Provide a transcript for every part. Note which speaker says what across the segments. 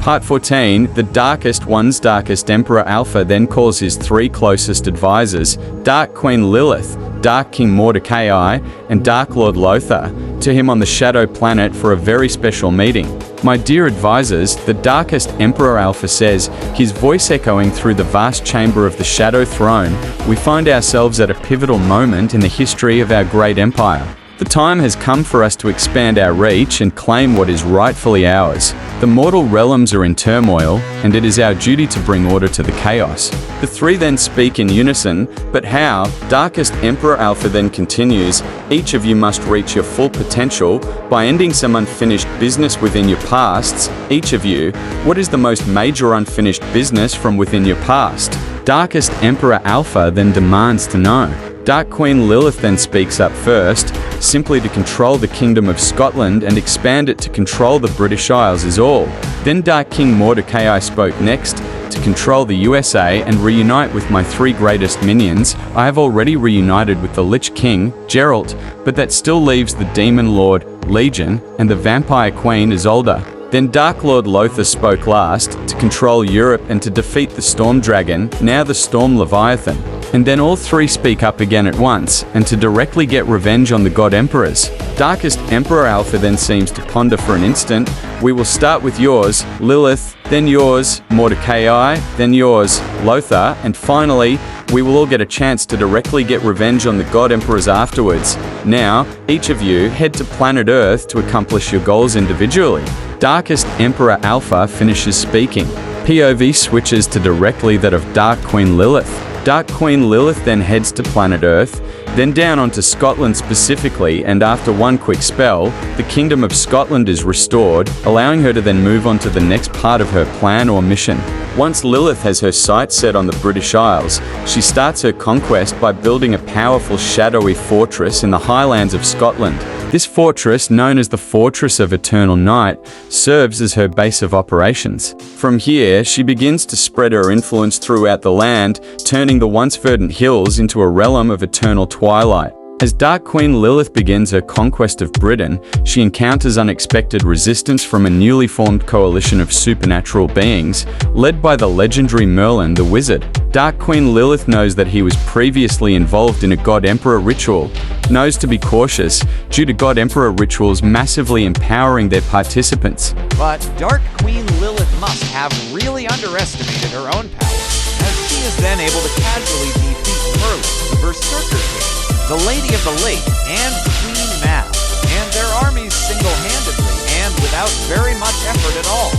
Speaker 1: Part 14. The Darkest One's Darkest Emperor Alpha then calls his three closest advisors, Dark Queen Lilith, Dark King Mordecai, and Dark Lord Lothar, to him on the Shadow Planet for a very special meeting. My dear advisors, the Darkest Emperor Alpha says, his voice echoing through the vast chamber of the Shadow Throne, we find ourselves at a pivotal moment in the history of our great empire. The time has come for us to expand our reach and claim what is rightfully ours. The mortal realms are in turmoil, and it is our duty to bring order to the chaos. The three then speak in unison, but how? Darkest Emperor Alpha then continues, each of you must reach your full potential by ending some unfinished business within your pasts. Each of you, what is the most major unfinished business from within your past? Darkest Emperor Alpha then demands to know. Dark Queen Lilith then speaks up first, simply to control the Kingdom of Scotland and expand it to control the British Isles is all. Then Dark King Mordecai spoke next, to control the USA and reunite with my three greatest minions. I have already reunited with the Lich King, Geralt, but that still leaves the Demon Lord, Legion, and the Vampire Queen, Isolde. Then Dark Lord Lothar spoke last, to control Europe and to defeat the Storm Dragon, now the Storm Leviathan. And then all three speak up again at once, and to directly get revenge on the God Emperors. Darkest Emperor Alpha then seems to ponder for an instant. We will start with yours, Lilith, then yours, Mordecai, then yours, Lothar, and finally, we will all get a chance to directly get revenge on the God Emperors afterwards. Now, each of you head to planet Earth to accomplish your goals individually. Darkest Emperor Alpha finishes speaking. POV switches to directly that of Dark Queen Lilith. Dark Queen Lilith then heads to planet Earth, then down onto Scotland specifically, and after one quick spell, the Kingdom of Scotland is restored, allowing her to then move on to the next part of her plan or mission. Once Lilith has her sights set on the British Isles, she starts her conquest by building a powerful shadowy fortress in the highlands of Scotland. This fortress, known as the Fortress of Eternal Night, serves as her base of operations. From here, she begins to spread her influence throughout the land, turning the once verdant hills into a realm of eternal twilight. As Dark Queen Lilith begins her conquest of Britain, she encounters unexpected resistance from a newly formed coalition of supernatural beings, led by the legendary Merlin the Wizard. Dark Queen Lilith knows that he was previously involved in a God Emperor ritual, knows to be cautious, due to God Emperor rituals massively empowering their participants.
Speaker 2: But Dark Queen Lilith must have really underestimated her own power, as she is then able to casually defeat Merlin, the Berserker King, the Lady of the Lake, and Queen Mab, and their armies single-handedly and without very much effort at all.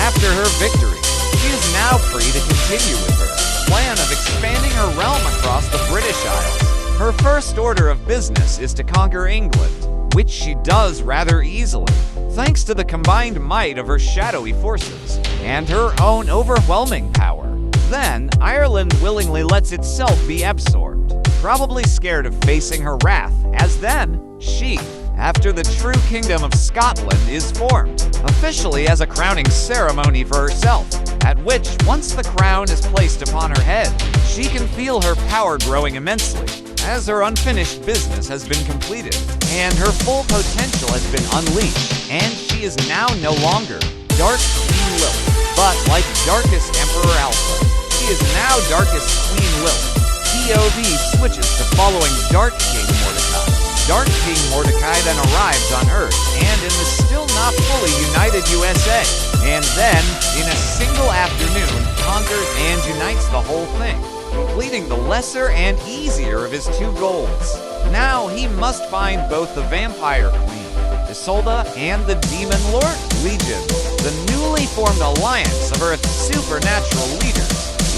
Speaker 2: After her victory, she is now free to continue with her plan of expanding her realm across the British Isles. Her first order of business is to conquer England, which she does rather easily, thanks to the combined might of her shadowy forces and her own overwhelming power. Then, Ireland willingly lets itself be absorbed, probably scared of facing her wrath, as then, she, after the true Kingdom of Scotland is formed, officially as a crowning ceremony for herself, at which, once the crown is placed upon her head, she can feel her power growing immensely, as her unfinished business has been completed, and her full potential has been unleashed, and she is now no longer Dark Queen Lilith, but like Darkest Emperor Alpha, she is now Darkest Queen Lilith. POV switches to following Dark King Mordecai. Dark King Mordecai then arrives on Earth and in the still not fully united USA, and then, in a single afternoon, conquers and unites the whole thing, completing the lesser and easier of his two goals. Now he must find both the Vampire Queen, Isolde, and the Demon Lord, Legion, the newly formed alliance of Earth's supernatural leaders,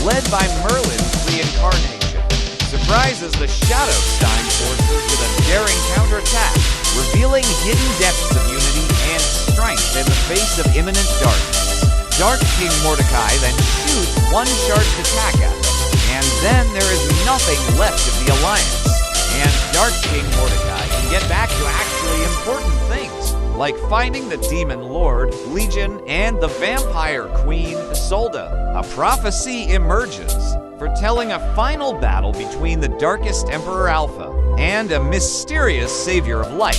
Speaker 2: led by Merlin's reincarnation. Surprises the Shadowstein forces with a daring counterattack, revealing hidden depths of unity and strength in the face of imminent darkness. Dark King Mordecai then shoots one charged attack at them, and then there is nothing left of the alliance, and Dark King Mordecai can get back to actually important things, like finding the Demon Lord, Legion, and the Vampire Queen, Isolde. A prophecy emerges, foretelling a final battle between the Darkest Emperor Alpha and a mysterious savior of light,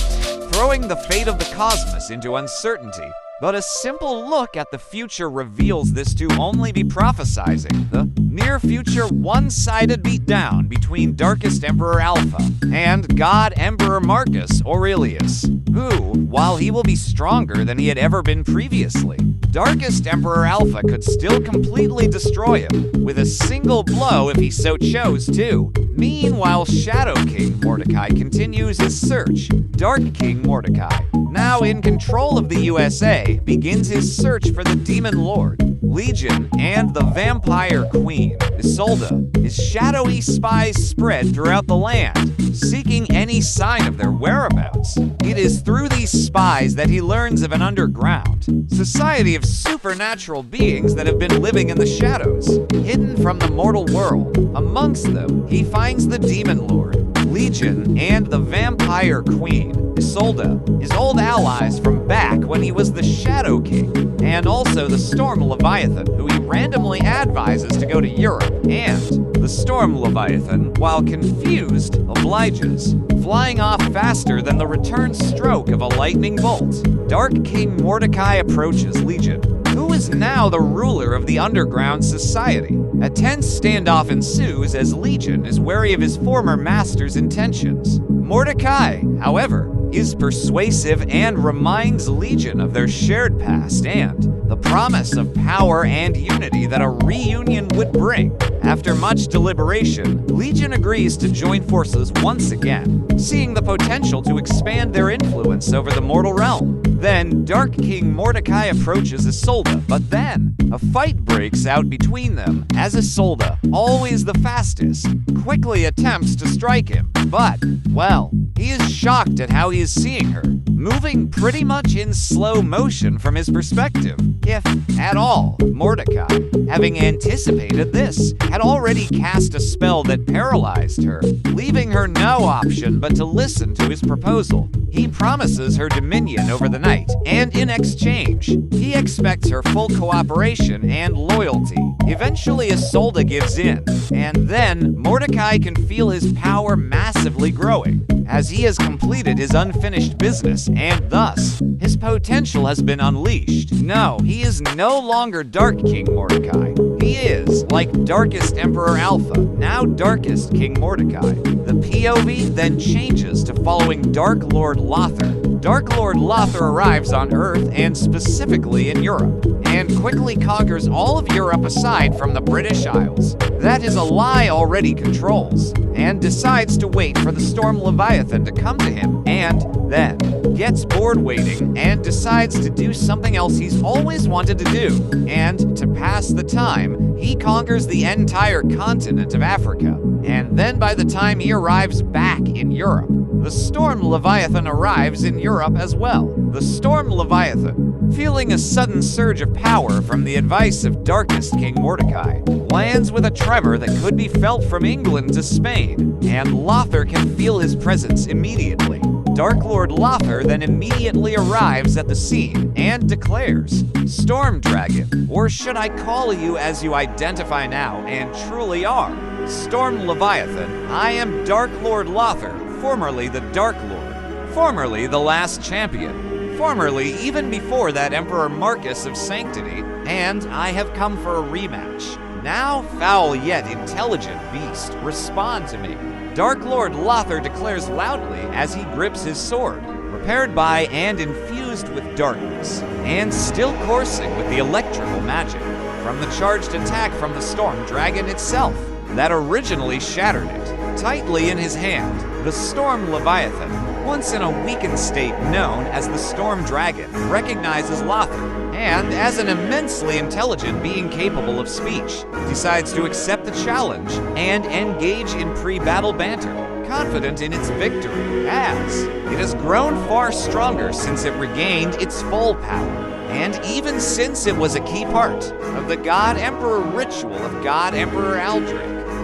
Speaker 2: throwing the fate of the cosmos into uncertainty But a simple look at the future reveals this to only be prophesizing the near future one-sided beatdown between Darkest Emperor Alpha and God Emperor Marcus Aurelius, who, while he will be stronger than he had ever been previously, Darkest Emperor Alpha could still completely destroy him with a single blow if he so chose to. Meanwhile, Shadow King Mordecai continues his search. Dark King Mordecai, now in control of the USA, begins his search for the Demon Lord, Legion, and the Vampire Queen, Isolde. His shadowy spies spread throughout the land, seeking any sign of their whereabouts. It is through these spies that he learns of an underground society of supernatural beings that have been living in the shadows, hidden from the mortal world. Amongst them, he finds the Demon Lord, Legion, and the Vampire Queen, Isolde, his old allies from back when he was the Shadow King, and also the Storm Leviathan, who he randomly advises to go to Europe, and the Storm Leviathan, while confused, obliges, flying off faster than the return stroke of a lightning bolt. Dark King Mordecai approaches Legion, who is now the ruler of the underground society. A tense standoff ensues as Legion is wary of his former master's intentions. Mordecai, however, is persuasive and reminds Legion of their shared past and the promise of power and unity that a reunion would bring. After much deliberation, Legion agrees to join forces once again, seeing the potential to expand their influence over the mortal realm. Then, Dark King Mordecai approaches Isolde, but then a fight breaks out between them as Isolde, always the fastest, quickly attempts to strike him. But, well, he is shocked at how he is seeing her, moving pretty much in slow motion from his perspective, if at all. Mordecai, having anticipated this, had already cast a spell that paralyzed her, leaving her no option but to listen to his proposal. He promises her dominion over the night, and in exchange, he expects her full cooperation and loyalty. Eventually, Isolde gives in, and then Mordecai can feel his power massively growing, as he has completed his unfinished business, and thus, his potential has been unleashed. No, he is no longer Dark King Mordecai. He is, like Darkest Emperor Alpha, now Darkest King Mordecai. The POV then changes to following Dark Lord Lothar. Dark Lord Lothar arrives on Earth, and specifically in Europe, and quickly conquers all of Europe aside from the British Isles, that his ally already controls, and decides to wait for the Storm Leviathan to come to him, and then gets bored waiting and decides to do something else he's always wanted to do, and to pass the time, he conquers the entire continent of Africa, and then by the time he arrives back in Europe, the Storm Leviathan arrives in Europe as well. The Storm Leviathan, feeling a sudden surge of power from the advice of Darkest King Mordecai, lands with a tremor that could be felt from England to Spain, and Lothar can feel his presence immediately. Dark Lord Lothar then immediately arrives at the scene and declares, "Storm Dragon, or should I call you as you identify now and truly are, Storm Leviathan, I am Dark Lord Lothar, formerly the Dark Lord, formerly the last champion, formerly even before that Emperor Marcus of Sanctity, and I have come for a rematch. Now, foul yet intelligent beast, respond to me." Dark Lord Lothar declares loudly as he grips his sword, prepared by and infused with darkness, and still coursing with the electrical magic from the charged attack from the Storm Dragon itself that originally shattered it. Tightly in his hand, the Storm Leviathan, once in a weakened state known as the Storm Dragon, recognizes Lothar, and as an immensely intelligent being capable of speech, decides to accept the challenge and engage in pre-battle banter, confident in its victory, as it has grown far stronger since it regained its full power, and even since it was a key part of the God Emperor ritual of God Emperor Aldrich.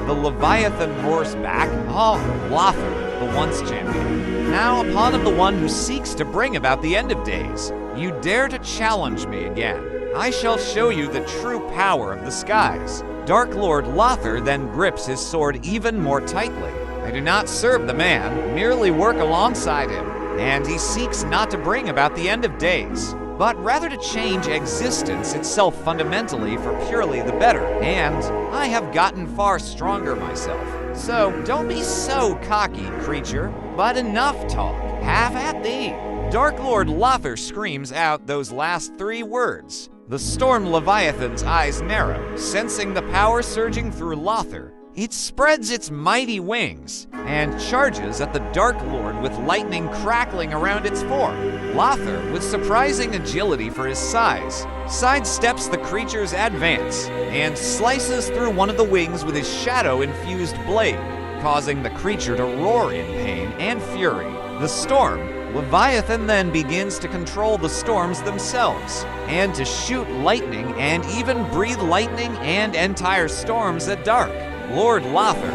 Speaker 2: The Leviathan roars back, "Oh, Lothar, the once champion, now a pawn of the one who seeks to bring about the end of days. You dare to challenge me again. I shall show you the true power of the skies." Dark Lord Lothar then grips his sword even more tightly. I do not serve the man, merely work alongside him, and he seeks not to bring about the end of days. but rather to change existence itself fundamentally for purely the better, and I have gotten far stronger myself. So don't be so cocky, creature, but enough talk. Have at thee. Dark Lord Lothar screams out those last 3 words. The storm Leviathan's eyes narrow, sensing the power surging through Lothar. It spreads its mighty wings and charges at the Dark Lord with lightning crackling around its form. Lothar, with surprising agility for his size, sidesteps the creature's advance and slices through one of the wings with his shadow-infused blade, causing the creature to roar in pain and fury. The storm Leviathan then begins to control the storms themselves, and to shoot lightning and even breathe lightning and entire storms at Dark Lord Lothar,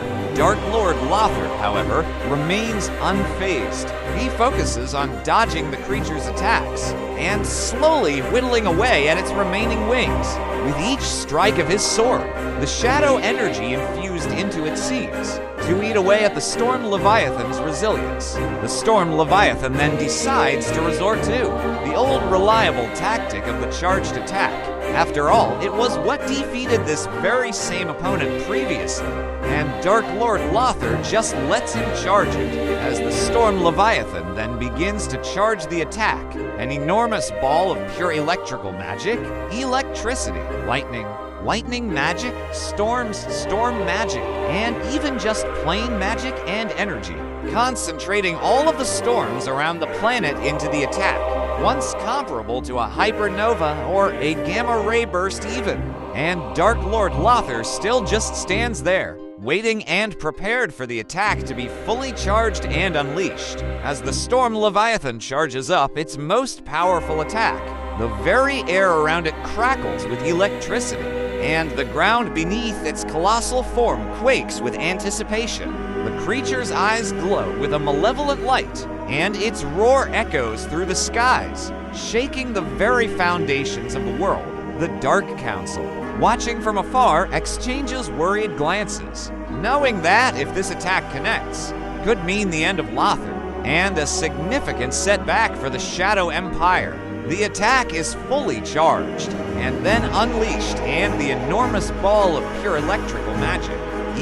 Speaker 2: however, remains unfazed. He focuses on dodging the creature's attacks and slowly whittling away at its remaining wings. With each strike of his sword, the shadow energy infused into it seems to eat away at the Storm Leviathan's resilience. The Storm Leviathan then decides to resort to the old reliable tactic of the charged attack. After all, it was what defeated this very same opponent previously, and Dark Lord Lothar just lets him charge it, as the Storm Leviathan then begins to charge the attack, an enormous ball of pure electrical magic, electricity, lightning magic, storms, storm magic, and even just plain magic and energy, concentrating all of the storms around the planet into the attack, once comparable to a hypernova or a gamma ray burst even. And Dark Lord Lothar still just stands there, waiting and prepared for the attack to be fully charged and unleashed. As the Storm Leviathan charges up its most powerful attack, the very air around it crackles with electricity, and the ground beneath its colossal form quakes with anticipation. The creature's eyes glow with a malevolent light, and its roar echoes through the skies, shaking the very foundations of the world. The Dark Council, watching from afar, exchanges worried glances, knowing that if this attack connects, could mean the end of Lothar, and a significant setback for the Shadow Empire. The attack is fully charged, and then unleashed, and the enormous ball of pure electrical magic,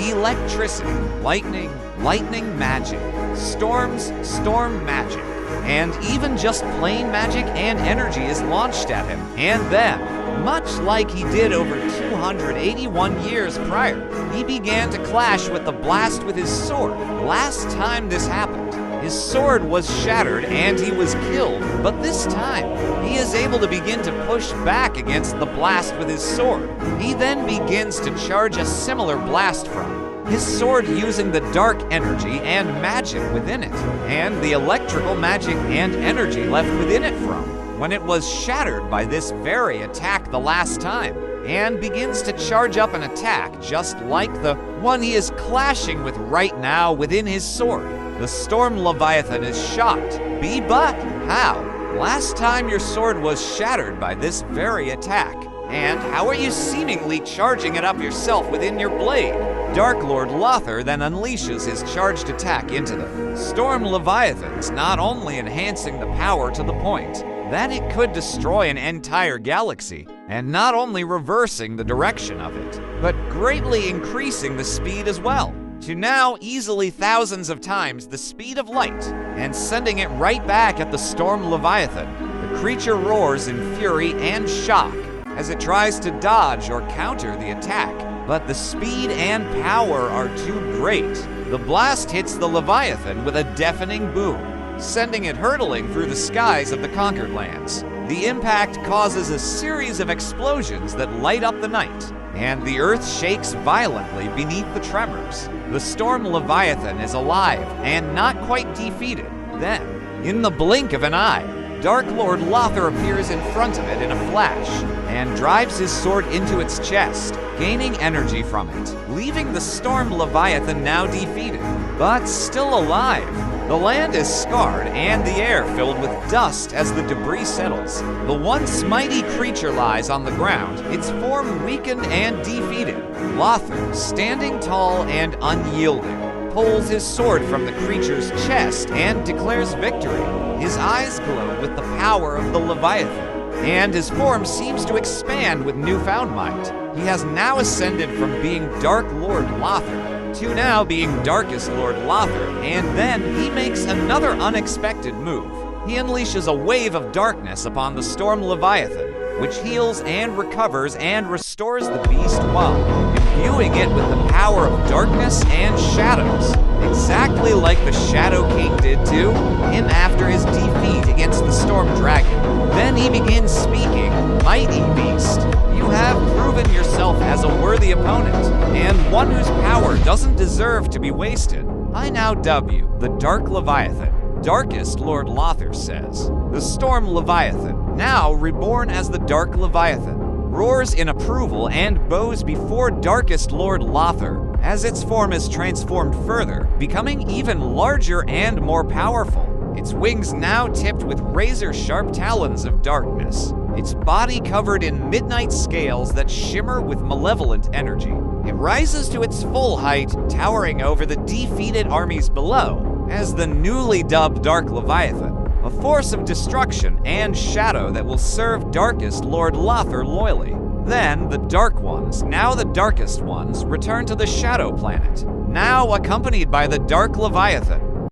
Speaker 2: electricity, lightning magic, storms, storm magic, and even just plain magic and energy is launched at him. And then, much like he did over 281 years prior, he began to clash with the blast with his sword. Last time this happened, his sword was shattered and he was killed, but this time, he is able to begin to push back against the blast with his sword. He then begins to charge a similar blast from his sword using the dark energy and magic within it, and the electrical magic and energy left within it from when it was shattered by this very attack the last time, and begins to charge up an attack just like the one he is clashing with right now within his sword. The Storm Leviathan is shocked. But how? Last time your sword was shattered by this very attack, and how are you seemingly charging it up yourself within your blade? Dark Lord Lothar then unleashes his charged attack into the Storm Leviathans, not only enhancing the power to the point that it could destroy an entire galaxy, and not only reversing the direction of it, but greatly increasing the speed as well, to now easily thousands of times the speed of light, and sending it right back at the Storm Leviathan. The creature roars in fury and shock as it tries to dodge or counter the attack, but the speed and power are too great. The blast hits the Leviathan with a deafening boom, sending it hurtling through the skies of the conquered lands. The impact causes a series of explosions that light up the night, and the earth shakes violently beneath the tremors. The Storm Leviathan is alive and not quite defeated. Then, in the blink of an eye, Dark Lord Lothar appears in front of it in a flash and drives his sword into its chest, gaining energy from it, leaving the Storm Leviathan now defeated, but still alive. The land is scarred and the air filled with dust as the debris settles. The once mighty creature lies on the ground, its form weakened and defeated. Lothar, standing tall and unyielding, pulls his sword from the creature's chest and declares victory. His eyes glow with the power of the Leviathan, and his form seems to expand with newfound might. He has now ascended from being Dark Lord Lothar to now being Darkest Lord Lothar, and then he makes another unexpected move. He unleashes a wave of darkness upon the Storm Leviathan, which heals and recovers and restores the beast while imbuing it with the power of darkness and shadows, exactly like the Shadow King did to him after his defeat against the Storm Dragon. Then he begins speaking, "Mighty beast, you have proven yourself as a worthy opponent, and one whose power doesn't deserve to be wasted. I now dub you the Dark Leviathan." Darkest Lord Lothar says. The Storm Leviathan, now reborn as the Dark Leviathan, roars in approval and bows before Darkest Lord Lothar as its form is transformed further, becoming even larger and more powerful. Its wings now tipped with razor-sharp talons of darkness. Its body covered in midnight scales that shimmer with malevolent energy. It rises to its full height, towering over the defeated armies below, as the newly dubbed Dark Leviathan, a force of destruction and shadow that will serve Darkest Lord Lothar loyally. Then the Dark Ones, now the Darkest Ones, return to the Shadow Planet, now accompanied by the Dark Leviathan,